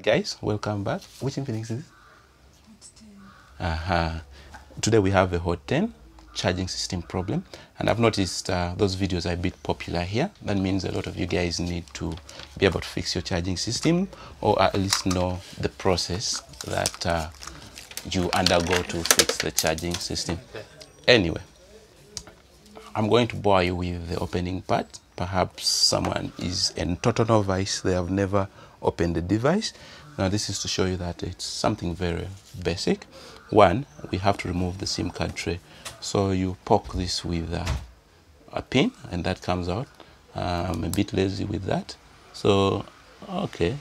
Guys, welcome back. Which infinix is this? Today we have a Hot 10 charging system problem, and I've noticed those videos are a bit popular here. That means a lot of you guys need to be able to fix your charging system, or at least know the process that you undergo to fix the charging system. Anyway, I'm going to bore you with the opening part. Perhaps someone is a total novice, they have never opened the device. Now this is to show you that it's something very basic. One, we have to remove the SIM card tray. So you poke this with a pin and that comes out. I'm a bit lazy with that. So, okay.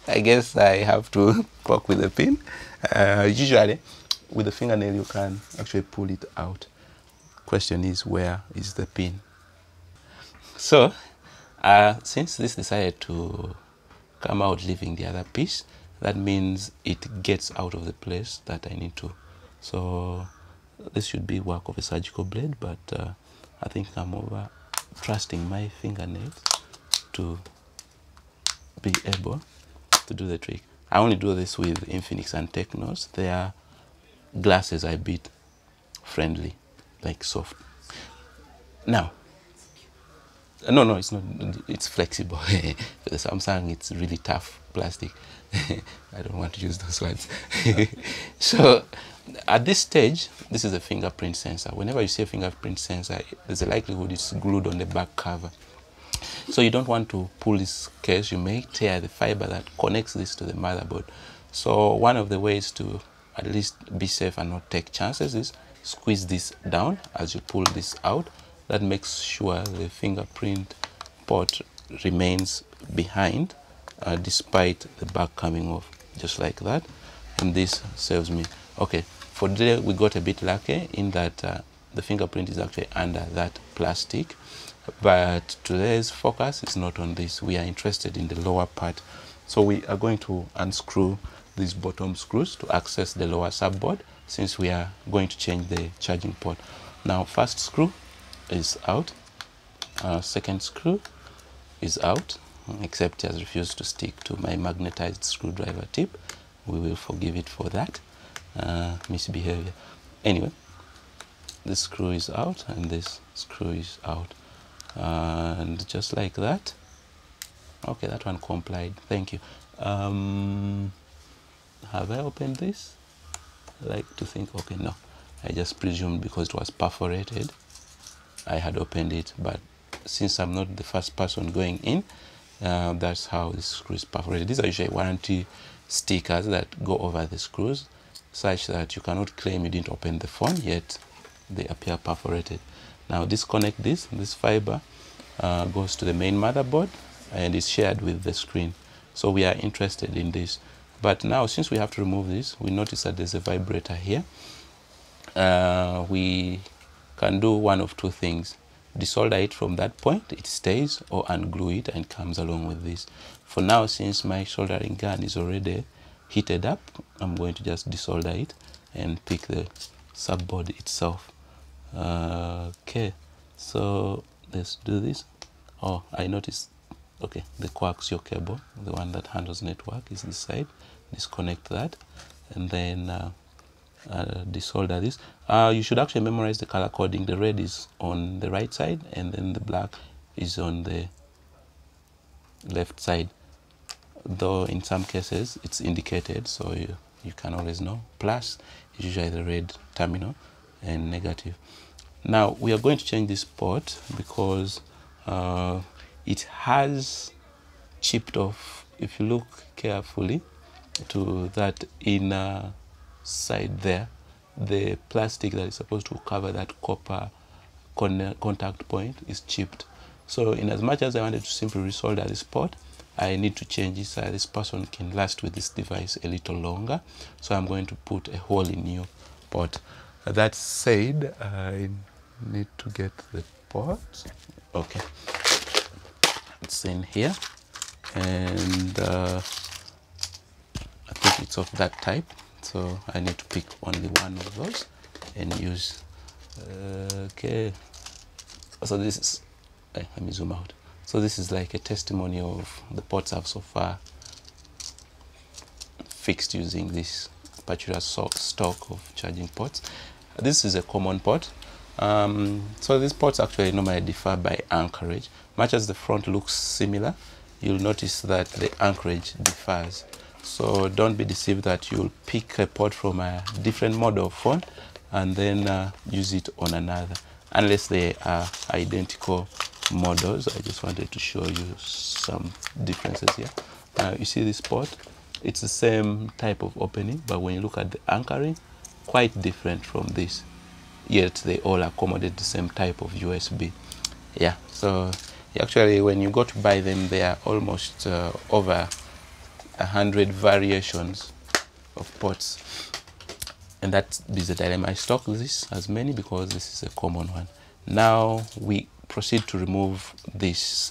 I guess I have to poke with a pin. Usually, with the fingernail, you can actually pull it out. Question is, where is the pin? So, since this decided to come out leaving the other piece, that means it gets out of the place that I need to. So, this should be work of a surgical blade, but I think I'm over trusting my fingernails to be able to do the trick. I only do this with Infinix and Technos. Their glasses are a bit friendly, like soft. Now, no, it's not. It's flexible. For the Samsung, it's really tough plastic. I don't want to use those words. So, at this stage, this is a fingerprint sensor. Whenever you see a fingerprint sensor, there's a likelihood it's glued on the back cover. So you don't want to pull this case. You may tear the fiber that connects this to the motherboard. So one of the ways to at least be safe and not take chances is squeeze this down as you pull this out. That makes sure the fingerprint port remains behind despite the back coming off, just like that. And this saves me. Okay, for today we got a bit lucky in that the fingerprint is actually under that plastic. But today's focus is not on this. We are interested in the lower part. So we are going to unscrew these bottom screws to access the lower subboard, since we are going to change the charging port. Now, first screw is out. Second screw is out, except it has refused to stick to my magnetized screwdriver tip. We will forgive it for that misbehavior. Anyway, this screw is out and this screw is out. And just like that. Okay, that one complied. Thank you. Have I opened this? I like to think, okay, no. I just presumed because it was perforated, I had opened it. But since I'm not the first person going in, that's how the screw is perforated. These are usually warranty stickers that go over the screws, such that you cannot claim you didn't open the phone, yet they appear perforated. Now disconnect this. This fiber goes to the main motherboard and is shared with the screen. So we are interested in this. But now, since we have to remove this, we notice that there's a vibrator here. We can do one of two things. Desolder it from that point, it stays, or unglue it and comes along with this. For now, since my soldering gun is already heated up, I'm going to just desolder it and pick the subboard itself. Okay, so let's do this. Oh, I noticed, okay, the coaxial cable, the one that handles network, is this side. Disconnect that and then desolder this. You should actually memorize the color coding. The red is on the right side and then the black is on the left side, though in some cases it's indicated, so you can always know. Plus is usually the red terminal and negative. Now we are going to change this port because it has chipped off. If you look carefully to that inner side there, the plastic that is supposed to cover that copper contact point is chipped. So in as much as I wanted to simply resolder this port, I need to change it so this person can last with this device a little longer. So I'm going to put a whole new port. That said, I need to get the port. Okay, it's in here, and I think it's of that type, so I need to pick only one of those and use okay, so this is let me zoom out. So this is like a testimony of the ports I've so far fixed using this particular stock of charging ports. This is a common port. So these ports actually normally differ by anchorage. Much as the front looks similar, you'll notice that the anchorage differs. So don't be deceived that you'll pick a port from a different model of phone and then use it on another, unless they are identical models. I just wanted to show you some differences here. Now you see this port, it's the same type of opening, but when you look at the anchoring, quite different from this, yet they all accommodate the same type of USB. Yeah, so actually when you go to buy them, there are almost over 100 variations of ports, and that is the dilemma. I stock this as many because this is a common one. Now we proceed to remove this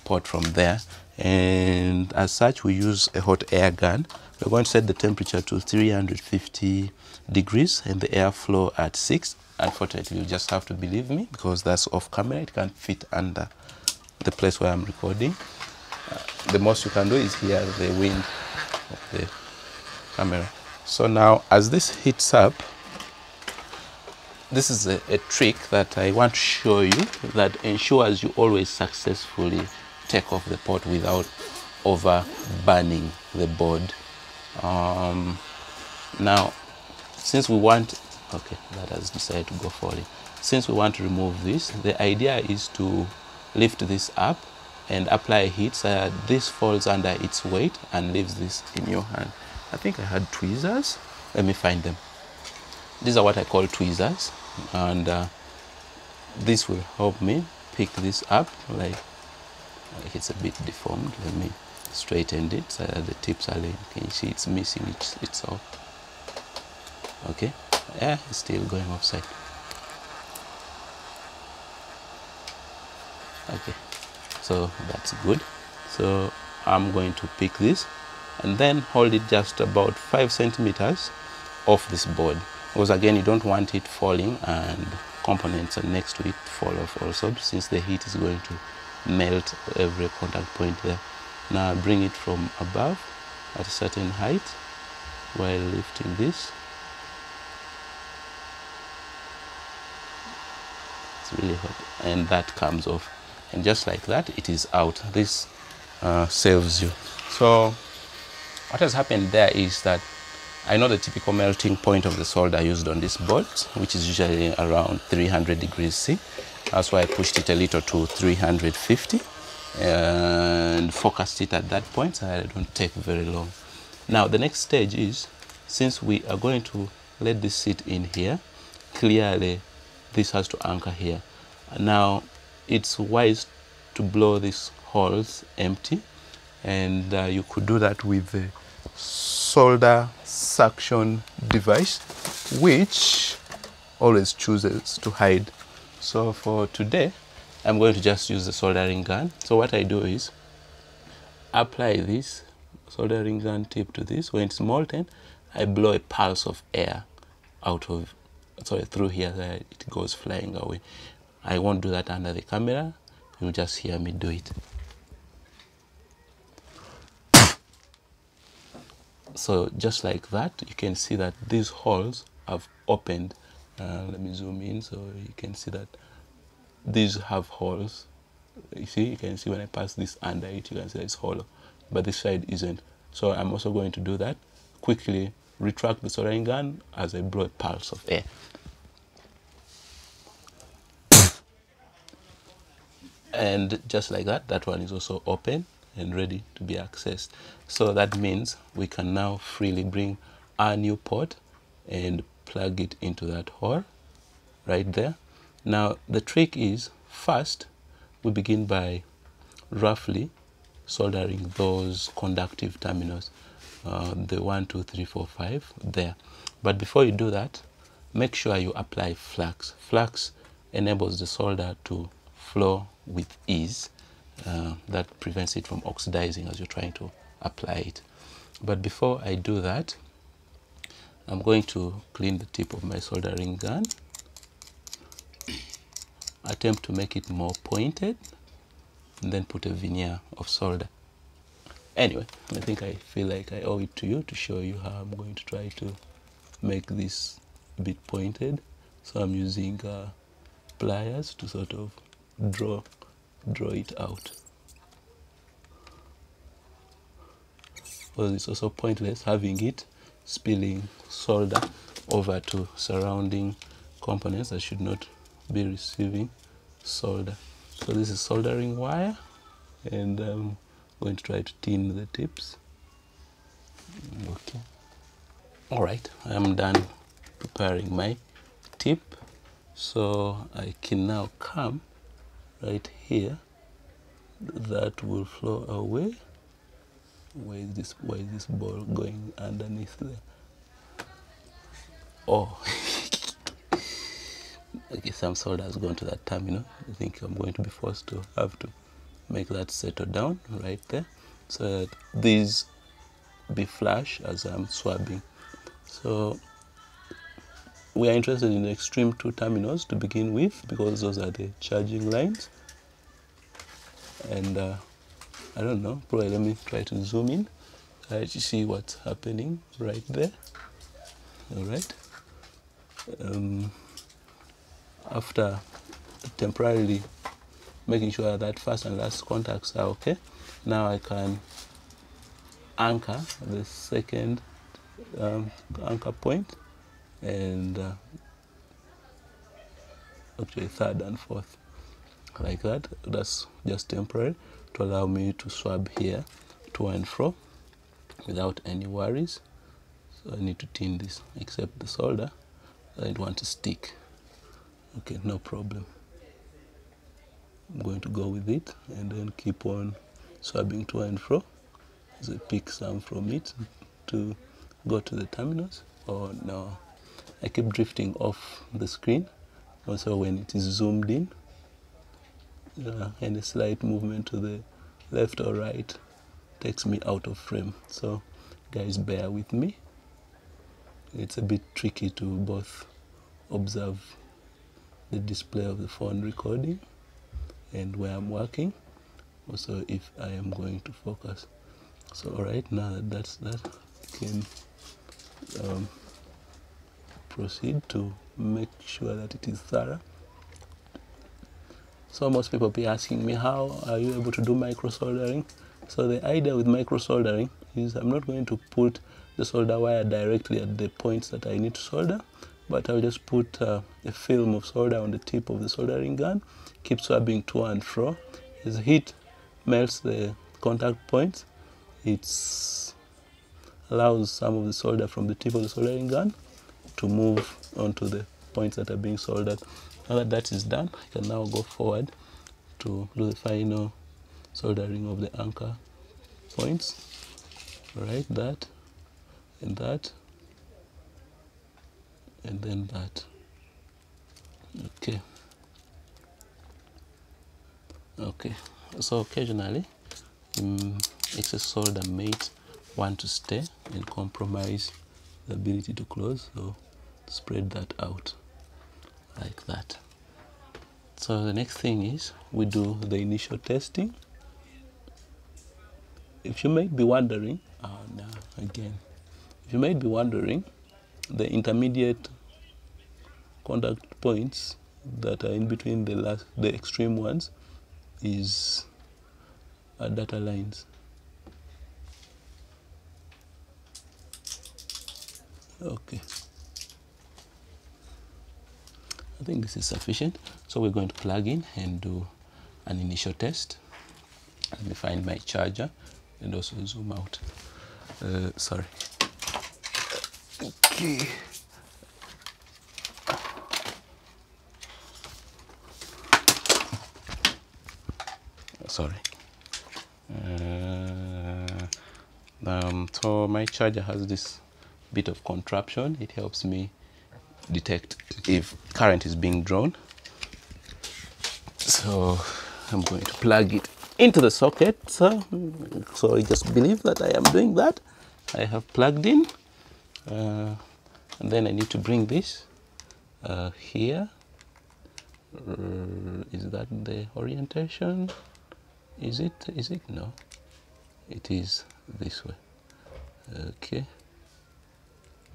port from there, and as such we use a hot air gun. We're going to set the temperature to 350 degrees and the airflow at 6. Unfortunately, you just have to believe me because that's off camera. It can't fit under the place where I'm recording. The most you can do is hear the wind of the camera. So now as this heats up, this is a trick that I want to show you that ensures you always successfully take off the port without over burning the board. Now since we want, okay, that has decided to go falling. Since we want to remove this, the idea is to lift this up and apply heat so that this falls under its weight and leaves this in your hand. I think I had tweezers. Let me find them. These are what I call tweezers, and this will help me pick this up. Like it's a bit deformed. Let me straighten it so that the tips are laying. Can you see it's missing itself? Okay, yeah, it's still going offside. Okay, so that's good. So I'm going to pick this and then hold it just about 5 centimeters off this board, because again you don't want it falling and components next to it fall off also, since the heat is going to melt every contact point there. Now bring it from above at a certain height while lifting this. It's really hot, and that comes off, and just like that it is out. This saves you. So what has happened there is that I know the typical melting point of the solder used on this board, which is usually around 300 degrees C. That's why I pushed it a little to 350 and focused it at that point so that I don't take very long. Now the next stage is, since we are going to let this sit in here, clearly this has to anchor here. Now it's wise to blow these holes empty, and you could do that with the solder suction device, which always chooses to hide. So for today I'm going to just use the soldering gun. So what I do is apply this soldering gun tip to this. When it's molten, I blow a pulse of air out of, sorry, through here, so it goes flying away. I won't do that under the camera. You'll just hear me do it. So just like that, you can see that these holes have opened. Let me zoom in so you can see that these have holes. You see, you can see when I pass this under it, you can see it's hollow, but this side isn't. So I'm also going to do that. Quickly retract the soldering gun as I blow a pulse of air. And just like that, that one is also open and ready to be accessed. So that means we can now freely bring our new port and plug it into that hole right there. Now the trick is, first we begin by roughly soldering those conductive terminals, the 1, 2, 3, 4, 5 there. But before you do that, make sure you apply flux. Flux enables the solder to flow with ease. That prevents it from oxidizing as you're trying to apply it. But before I do that, I'm going to clean the tip of my soldering gun, attempt to make it more pointed, and then put a veneer of solder. Anyway, I think I feel like I owe it to you to show you how I'm going to try to make this a bit pointed. So I'm using pliers to sort of draw it out. Well, it's also pointless having it spilling solder over to surrounding components that should not be receiving solder. So this is soldering wire, and I'm going to try to tin the tips. Okay. All right, I'm done preparing my tip. So I can now come right here. That will flow away. Why is this ball going underneath there? Oh, okay, some solder has gone to that terminal. I think I'm going to be forced to have to make that settle down right there, so that these be flush as I'm swabbing. So we are interested in the extreme two terminals to begin with, because those are the charging lines. And I don't know, probably let me try to zoom in to see what's happening right there. All right. After temporarily making sure that first and last contacts are okay, now I can anchor the second anchor point, and actually third and fourth, like that. That's just temporary to allow me to swab here to and fro without any worries. So I need to tin this, except the solder I don't want to stick. Okay, no problem. I'm going to go with it and then keep on swabbing to and fro as I pick some from it to go to the terminals. Oh no, I keep drifting off the screen. Also when it is zoomed in, any slight movement to the left or right takes me out of frame. So guys, bear with me. It's a bit tricky to both observe the display of the phone recording and where I'm working, also if I am going to focus. So all right, now that that's that, I can proceed to make sure that it is thorough. So most people be asking me, how are you able to do micro soldering? So the idea with micro soldering is I'm not going to put the solder wire directly at the points that I need to solder, but I'll just put a film of solder on the tip of the soldering gun, keep swabbing to and fro. As heat melts the contact points, it allows some of the solder from the tip of the soldering gun to move onto the points that are being soldered. Now that that is done, I can now go forward to do the final soldering of the anchor points. Right, that, and that, and then that. Okay. Okay. So occasionally, excess solder may want to stay and compromise the ability to close. So spread that out like that. So the next thing is we do the initial testing. If you might be wondering, if you might be wondering, the intermediate contact points that are in between the extreme ones is data lines. Okay. I think this is sufficient. So we're going to plug in and do an initial test. Let me find my charger and also zoom out. Sorry. Okay. Sorry. So my charger has this bit of contraption. It helps me detect if current is being drawn. So I'm going to plug it into the socket. So I just believe that I am doing that. I have plugged in, and then I need to bring this here. Is that the orientation? Is it? No, it is this way. Okay,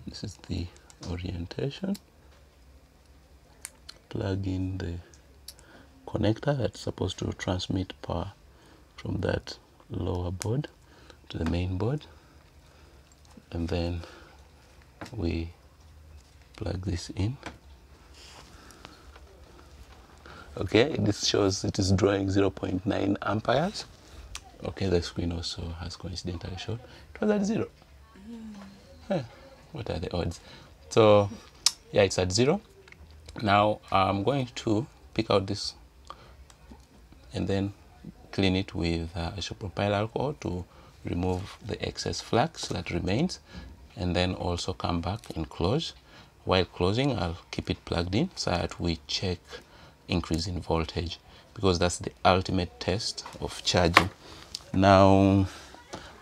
this is the orientation. Plug in the connector that's supposed to transmit power from that lower board to the main board, and then we plug this in. Okay, this shows it is drawing 0.9 amperes. Okay, the screen also has coincidentally shown it was at 0. What are the odds? So yeah, it's at 0. Now I'm going to pick out this and then clean it with isopropyl alcohol to remove the excess flux that remains, and then also come back and close. While closing, I'll keep it plugged in so that we check increase in voltage, because that's the ultimate test of charging. Now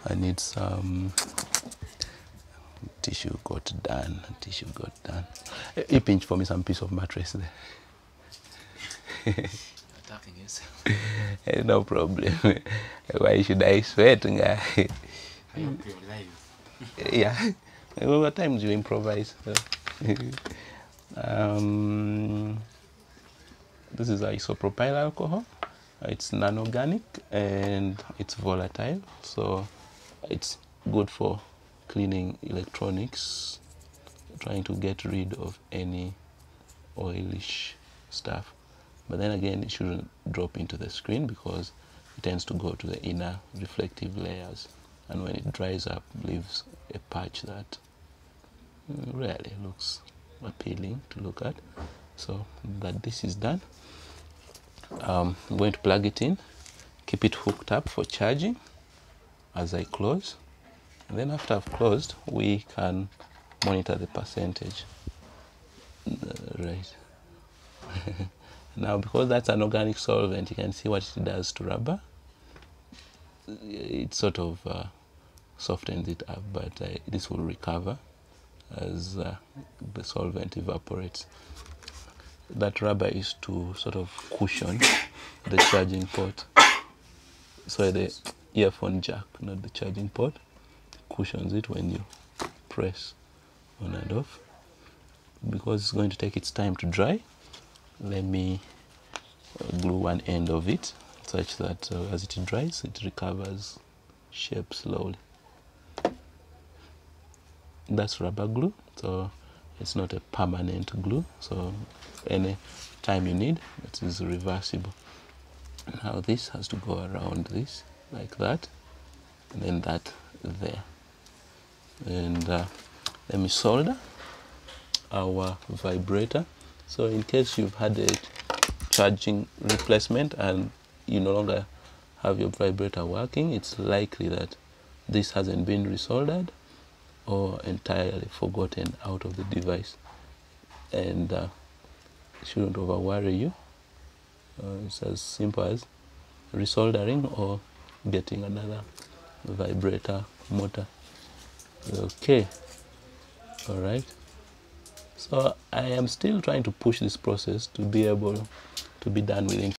I need some tissue. Got done. You pinch for me some piece of mattress there. Attacking yourself. No problem. Why should I sweat, guy? I hope you're live. Yeah. Well, at times you improvise. So. This is isopropyl alcohol. It's non-organic and it's volatile, so it's good for cleaning electronics, trying to get rid of any oilish stuff. But then again, it shouldn't drop into the screen because it tends to go to the inner reflective layers, and when it dries up, leaves a patch that really looks appealing to look at. So that this is done, I'm going to plug it in, keep it hooked up for charging as I close, and then after I've closed, we can monitor the percentage. Right. Now, because that's an organic solvent, you can see what it does to rubber. It sort of softens it up, but this will recover as the solvent evaporates. That rubber is to sort of cushion the charging port. So the earphone jack, not the charging port, cushions it when you press on and off. Because it's going to take its time to dry, let me glue one end of it such that as it dries, it recovers shape slowly. That's rubber glue, so it's not a permanent glue, so any time you need, it is reversible. Now this has to go around this like that, and then that there. And let me solder our vibrator. So in case you've had a charging replacement and you no longer have your vibrator working, it's likely that this hasn't been resoldered or entirely forgotten out of the device, and it shouldn't over worry you. It's as simple as resoldering or getting another vibrator motor. Okay, all right. So I am still trying to push this process to be able to be done within